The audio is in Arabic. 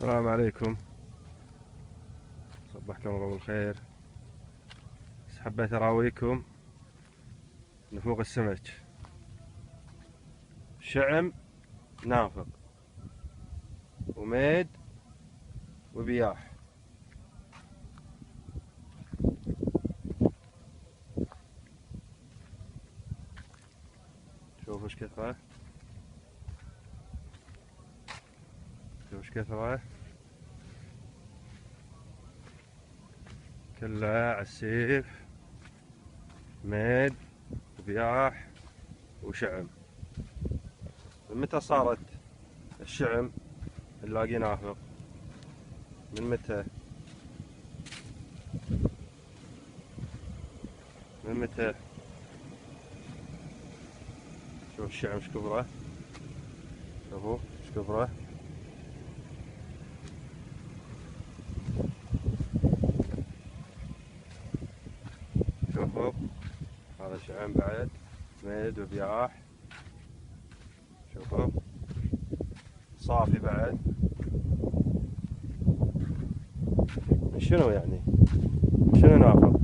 السلام عليكم. صبحكم الله بالخير. بس حبيت اراويكم نفوق السمك. شعم نافق وميد وبياح. شوف ايش كثره، شوف ايش كثره، كلها عالسيف. ميد وبياح وشعم. من متى صارت الشعم نلاقيه نافق؟ من متى؟ من متى؟ شوف الشعم ايش كبره، شوفوا ايش كبره. شوفوا هذا شعم بعد، ميد وبياح. شوفوا صافي بعد. شنو يعني؟ شنو نافق؟